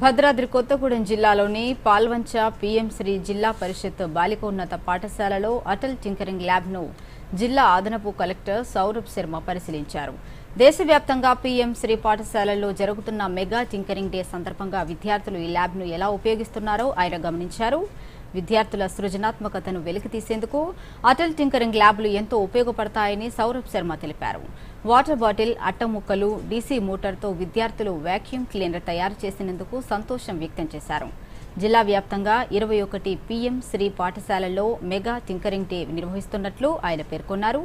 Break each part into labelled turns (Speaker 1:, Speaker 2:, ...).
Speaker 1: భద్రాద్రి కొత్తగూడెం జిల్లాలోని పాల్వంచ పీఎం శ్రీ జిల్లా పరిషత్ బాలికోన్నత పాఠశాలలో అటల్ టింకరింగ్ ల్యాబ్ను జిల్లా అదనపు కలెక్టర్ సౌరభ్ శర్మ పరిశీలించారు. దేశవ్యాప్తంగా పీఎం శ్రీ పాఠశాలల్లో జరుగుతున్న మెగా టింకరింగ్ డే సందర్భంగా విద్యార్థులు ఈ ల్యాబ్ను ఎలా ఉపయోగిస్తున్నారో ఆయన గమనించారు. విద్యార్థుల సృజనాత్మకతను వెలికితీసేందుకు అటల్ టింకరింగ్ ల్యాబ్లు ఎంతో ఉపయోగపడతాయని సౌరభ్ శర్మ తెలిపారు. వాటర్ బాటిల్, అట్టముక్కలు, డీసీ మోటార్తో విద్యార్థులు వాక్యూమ్ క్లీనర్ తయారు చేసినందుకు సంతోషం వ్యక్తం చేశారు. జిల్లా వ్యాప్తంగా 21 పీఎం శ్రీ పాఠశాలల్లో మెగా టింకరింగ్ డే నిర్వహిస్తున్నట్లు ఆయన పేర్కొన్నారు.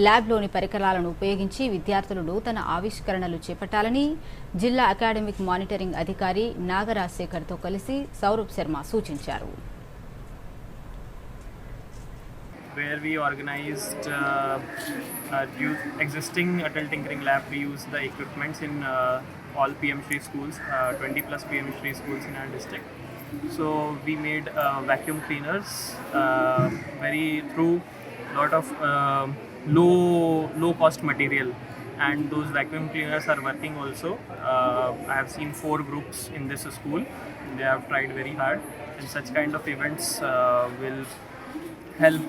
Speaker 1: ల్యాబ్లోని పరికరాలను ఉపయోగించి విద్యార్థులు నూతన ఆవిష్కరణలు చేపట్టాలని జిల్లా అకాడమిక్ మానిటరింగ్ అధికారి నాగరాజశేఖర్తో కలిసి సౌరభ్ శర్మ సూచించారు.
Speaker 2: Where we organized existing Atal Tinkering Lab. We use the equipments in all PM Shri schools, 20 plus PM Shri schools in our district. So we made vacuum cleaners, very through lot of low cost material, and those vacuum cleaners are working also. I have seen 4 groups in this school. They have tried very hard, and such kind of events will help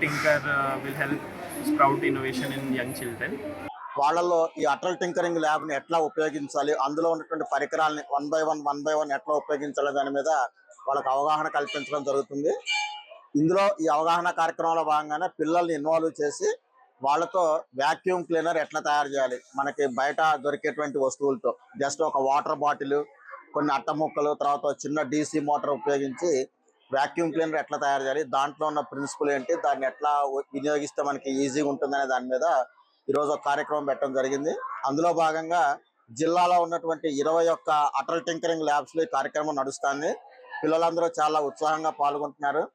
Speaker 2: tinker, will help sprout innovation in young children.
Speaker 3: వాళ్ళలో ఈ Atal tinkering lab ని ఎట్లా ఉపయోగించాలి, అందులో ఉన్నటువంటి పరికరాలని one by one ఎట్లా ఉపయోగించాలి దాని మీద వాళ్ళకి అవగాహన కల్పించడం జరుగుతుంది. ఇందులో ఈ అవగాహన కార్యక్రమంలో భాగంగానే పిల్లల్ని ఇన్వాల్వ్ చేసి వాళ్ళతో వాక్యూమ్ క్లీనర్ ఎట్లా తయారు చేయాలి, మనకి బయట దొరికేటువంటి వస్తువులతో జస్ట్ ఒక వాటర్ బాటిల్, కొన్ని అట్ట ముక్కలు, తర్వాత చిన్న డీసీ మోటార్ ఉపయోగించి వాక్యూమ్ క్లీనర్ ఎట్లా తయారు చేయాలి, దాంట్లో ఉన్న ప్రిన్సిపల్ ఏంటి, దాన్ని ఎట్లా వినియోగిస్తే మనకి ఈజీగా ఉంటుందనే దాని మీద ఈరోజు ఒక కార్యక్రమం పెట్టడం జరిగింది. అందులో భాగంగా జిల్లాలో ఉన్నటువంటి 21 అటల్ టింకరింగ్ ల్యాబ్స్ లో ఈ కార్యక్రమం నడుస్తుంది. పిల్లలందరూ చాలా ఉత్సాహంగా పాల్గొంటున్నారు.